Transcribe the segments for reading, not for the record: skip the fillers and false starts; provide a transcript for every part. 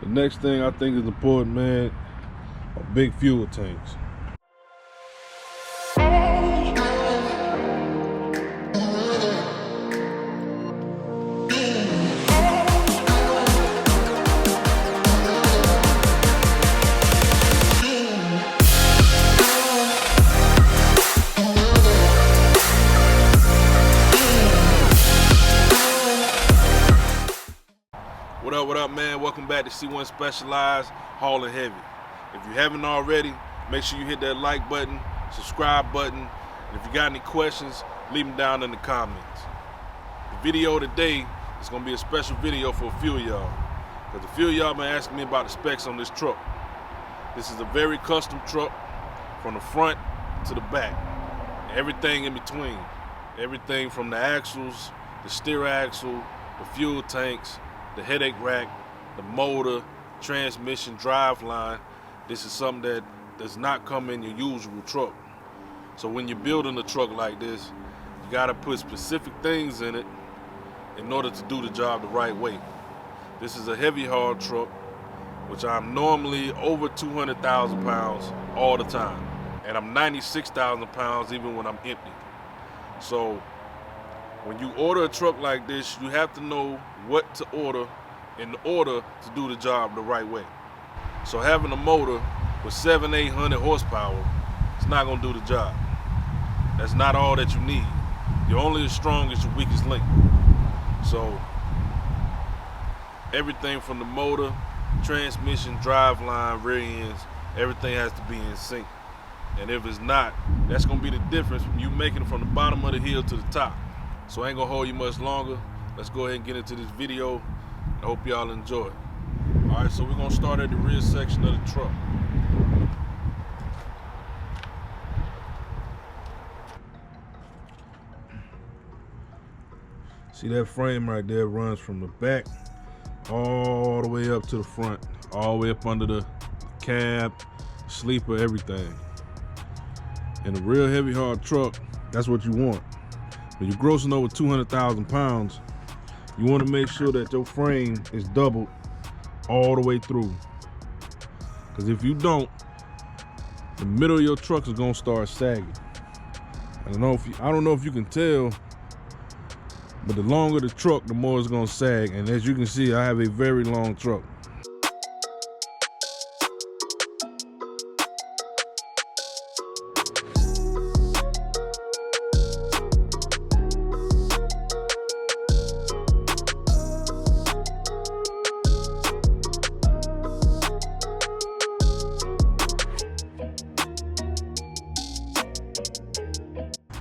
The next thing I think is important, man, are big fuel tanks. What up, man? Welcome back to C1 Specialized Hauling Heavy. If you haven't already, make sure you hit that like button, subscribe button, and if you got any questions, leave them down in the comments. The video today is going to be a special video for a few of y'all, because a few of y'all been asking me about the specs on this truck. This is a very custom truck from the front to the back, everything in between. Everything from the axles, the steer axle, the fuel tanks, the headache rack, the motor, transmission, drive line. This is something that does not come in your usual truck. So when you're building a truck like this, you gotta put specific things in it in order to do the job the right way. This is a heavy haul truck, which I'm normally over 200,000 pounds all the time. And I'm 96,000 pounds even when I'm empty. So when you order a truck like this, you have to know what to order in order to do the job the right way. So having a motor with 700-800 horsepower, it's not gonna do the job. That's not all that you need. You're only as strong as your weakest link. So everything from the motor, transmission, drive line, rear ends, everything has to be in sync. And if it's not, that's gonna be the difference from you making it from the bottom of the hill to the top. So I ain't gonna hold you much longer. Let's go ahead and get into this video. I hope y'all enjoy. All right, so we're gonna start at the rear section of the truck. See that frame right there runs from the back all the way up to the front, all the way up under the cab, sleeper, everything. In a real heavy hard truck, that's what you want. When you're grossing over 200,000 pounds, you want to make sure that your frame is doubled all the way through. Because if you don't, the middle of your truck is gonna start sagging. I don't know if you can tell, but the longer the truck, the more it's gonna sag. And as you can see, I have a very long truck.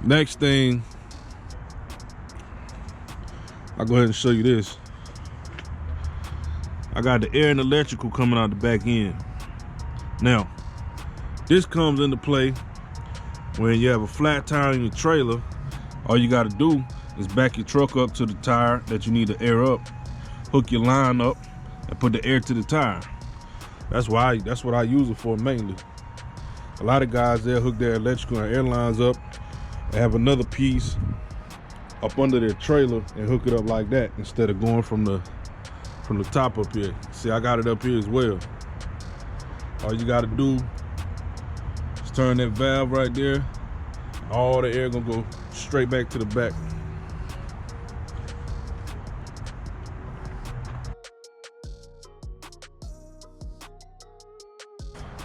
Next thing, I'll go ahead and show you this. I got the air and electrical coming out the back end. Now, this comes into play when you have a flat tire in your trailer. All you gotta do is back your truck up to the tire that you need to air up, hook your line up, and put the air to the tire. That's what I use it for mainly. A lot of guys, they'll hook their electrical and air lines up, they have another piece up under their trailer and hook it up like that instead of going from the top up here. See, I got it up here as well. All you gotta do is turn that valve right there. All the air gonna go straight back to the back.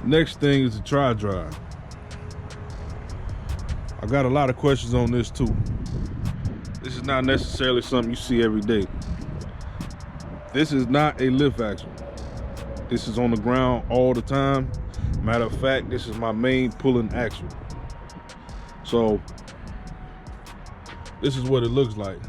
Next thing is the tri-drive. I got a lot of questions on this too. This is not necessarily something you see every day. This is not a lift axle. This is on the ground all the time. Matter of fact, this is my main pulling axle. So this is what it looks like.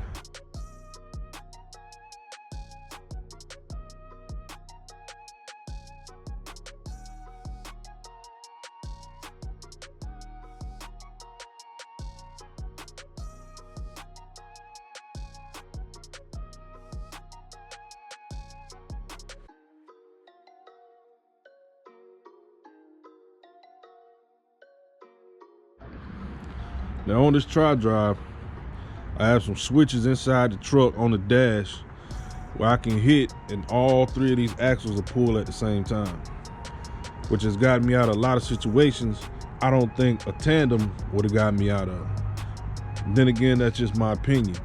Now on this tri-drive, I have some switches inside the truck on the dash where I can hit and all three of these axles will pull at the same time, which has gotten me out of a lot of situations I don't think a tandem would have gotten me out of. Then again, that's just my opinion.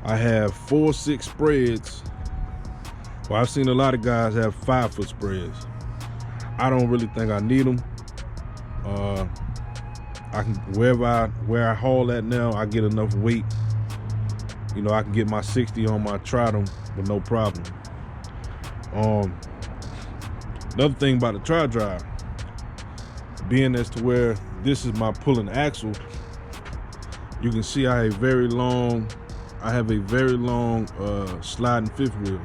I have 4/6 spreads. Well, I've seen a lot of guys have 5-foot spreads. I don't really think I need them. I can where I haul at now, I get enough weight. You know, I can get my 60 on my tri-dem with no problem. Another thing about the tri-drive, being as to where this is my pulling axle, you can see I have a very long sliding fifth wheel.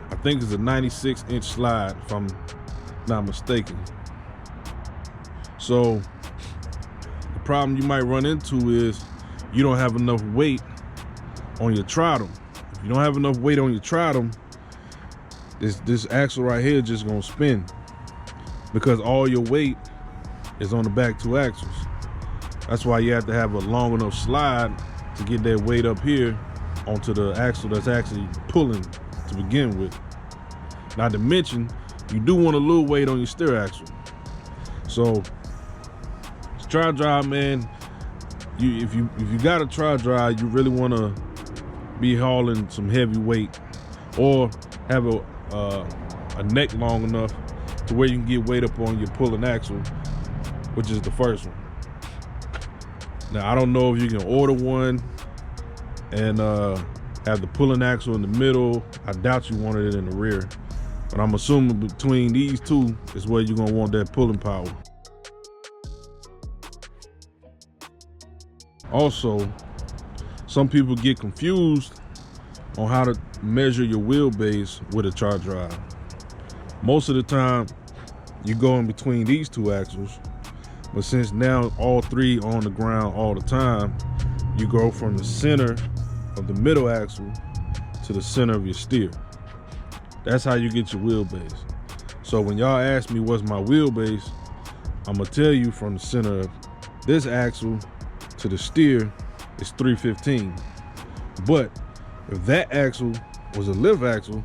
I think it's a 96-inch slide, if I'm not mistaken. So the problem you might run into is you don't have enough weight on your tri-dem. If you don't have enough weight on your tri-dem, this axle right here is just gonna spin, because all your weight is on the back two axles. That's why you have to have a long enough slide to get that weight up here onto the axle that's actually pulling to begin with. Not to mention, you do want a little weight on your steer axle. So tri-drive, man, if you got a tri-drive, you really want to be hauling some heavy weight, or have a neck long enough to where you can get weight up on your pulling axle, which is the first one. Now, I don't know if you can order one and have the pulling axle in the middle. I doubt you wanted it in the rear, but I'm assuming between these two is where you're gonna want that pulling power. Also, some people get confused on how to measure your wheelbase with a tri-drive. Most of the time, you go in between these two axles, but since now all three are on the ground all the time, you go from the center of the middle axle to the center of your steer. That's how you get your wheelbase. So when y'all ask me what's my wheelbase, I'm gonna tell you from the center of this axle to the steer is 315. But if that axle was a lift axle,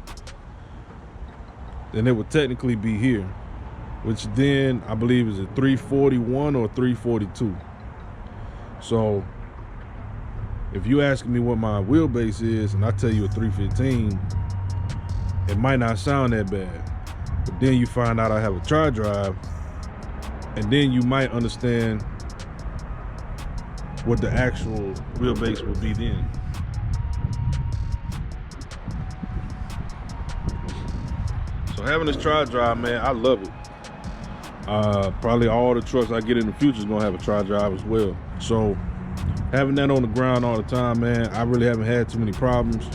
then it would technically be here, which then I believe is a 341 or 342. So if you asking me what my wheelbase is and I tell you a 315, it might not sound that bad. But then you find out I have a tri-drive, and then you might understand what the actual wheelbase will be then. So having this tri-drive, man, I love it. Probably all the trucks I get in the future is gonna have a tri-drive as well. So having that on the ground all the time, man, I really haven't had too many problems.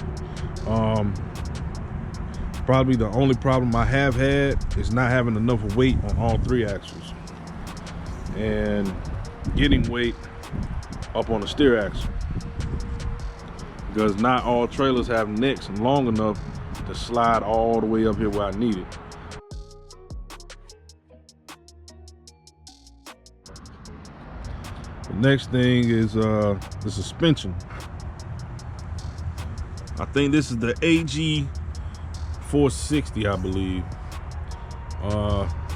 Probably the only problem I have had is not having enough weight on all three axles and getting weight up on the steer axle, because not all trailers have necks long enough to slide all the way up here where I need it. The next thing is the suspension. I think this is the AG 460, I believe.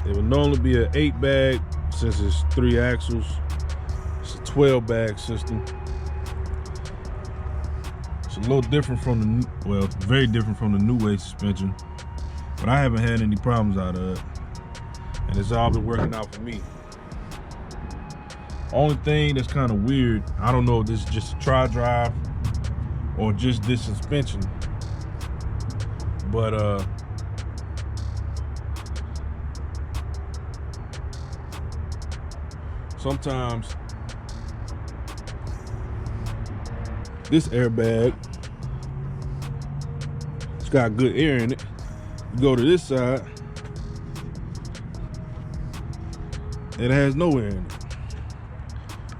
It would normally be an 8-bag since it's 3 axles. It's a 12-bag system. It's a little different from the, well, very different from the new way suspension, but I haven't had any problems out of it, and it's all been working out for me. Only thing that's kind of weird, I don't know if this is just a tri-drive or just this suspension, but sometimes this airbag, it's got good air in it. You go to this side, it has no air in it.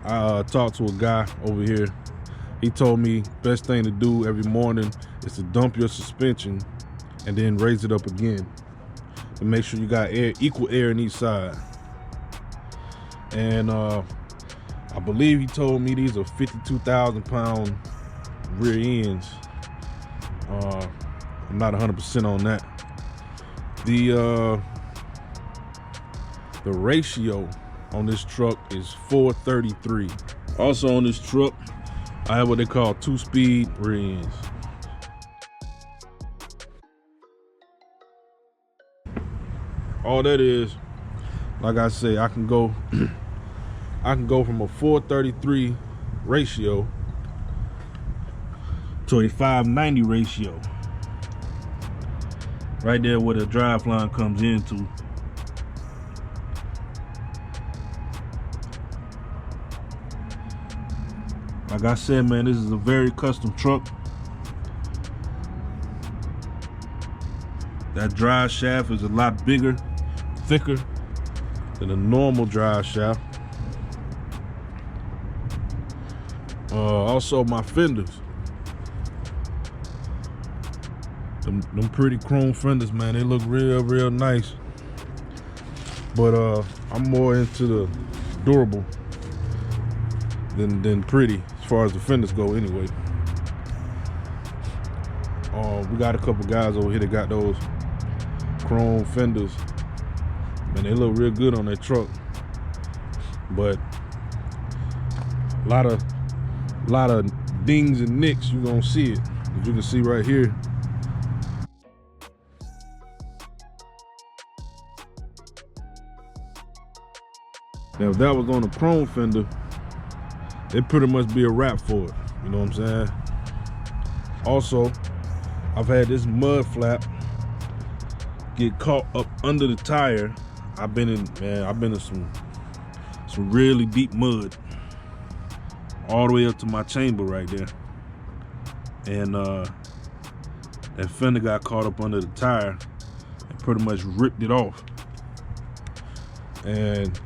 I talked to a guy over here. He told me best thing to do every morning is to dump your suspension and then raise it up again and make sure you got air, equal air in each side. And I believe he told me these are 52,000 pound rear ends. I'm not 100% on that. The ratio on this truck is 4:33. Also on this truck, I have what they call 2-speed rear ends. All that is, like I say, I can go from a 4:33 ratio to a 590 ratio. Right there where the drive line comes into. Like I said, man, this is a very custom truck. That drive shaft is a lot bigger, thicker than a normal drive shaft. Also my fenders. Them pretty chrome fenders, man, they look real nice. But I'm more into the durable than pretty as far as the fenders go anyway. We got a couple guys over here that got those chrome fenders. Man, they look real good on that truck. But a lot of dings and nicks, you gonna see it. As you can see right here. Now, if that was on a chrome fender, it'd pretty much be a wrap for it. You know what I'm saying? Also, I've had this mud flap get caught up under the tire. I've been in some really deep mud, all the way up to my chamber right there. And that fender got caught up under the tire and pretty much ripped it off. And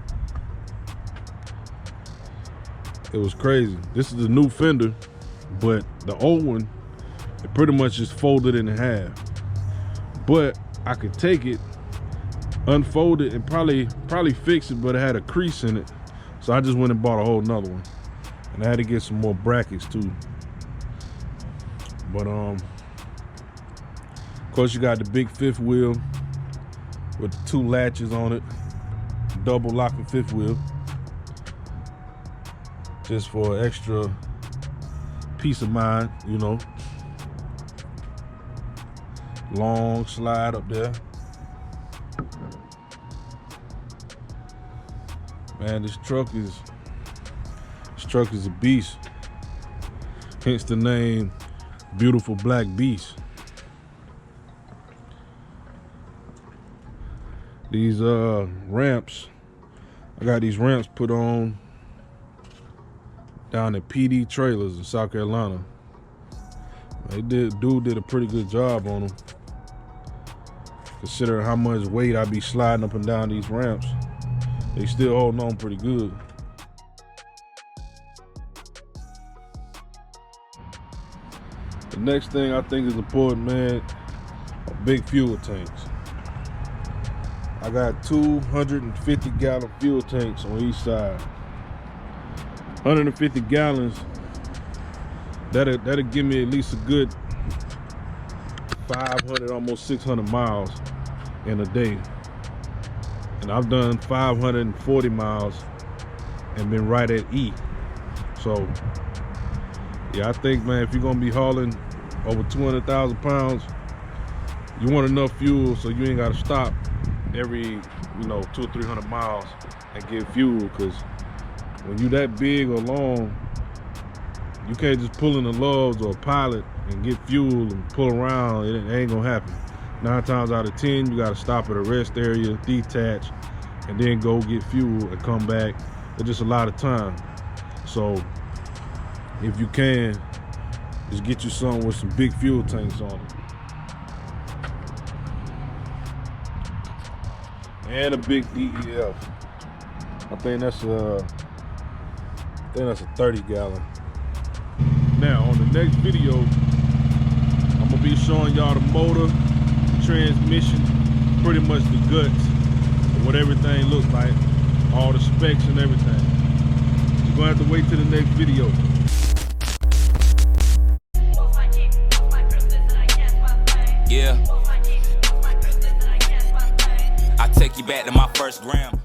it was crazy. This is a new fender, but the old one, it pretty much just folded in half. But I could take it, unfold it, and probably fix it, but it had a crease in it. So I just went and bought a whole nother one. And I had to get some more brackets too. But of course you got the big fifth wheel with the 2 latches on it, double locking fifth wheel, just for extra peace of mind, you know. Long slide up there. Man, this truck is a beast. Hence the name Beautiful Black Beast. These ramps, I got these ramps put on down at PD Trailers in South Carolina. Dude did a pretty good job on them. Considering how much weight I be sliding up and down these ramps, they still holding on pretty good. The next thing I think is important, man, are big fuel tanks. I got 250-gallon fuel tanks on each side. 150 gallons, that'll give me at least a good 500, almost 600 miles in a day. And I've done 540 miles and been right at E. So yeah, I think, man, if you're gonna be hauling over 200,000 pounds, you want enough fuel so you ain't gotta stop every 200 or 300 miles and get fuel. Because when you that big or long, you can't just pull in the Loves or a Pilot and get fuel and pull around. It ain't gonna happen. 9 times out of 10, you gotta stop at a rest area, detach, and then go get fuel and come back. It's just a lot of time. So if you can, just get you something with some big fuel tanks on it. And a big DEF. I think that's a 30 gallon. Now on the next video, I'm gonna be showing y'all the motor, transmission, pretty much the guts of what everything looks like, all the specs and everything. You're gonna have to wait till the next video. Yeah. I take you back to my first gram.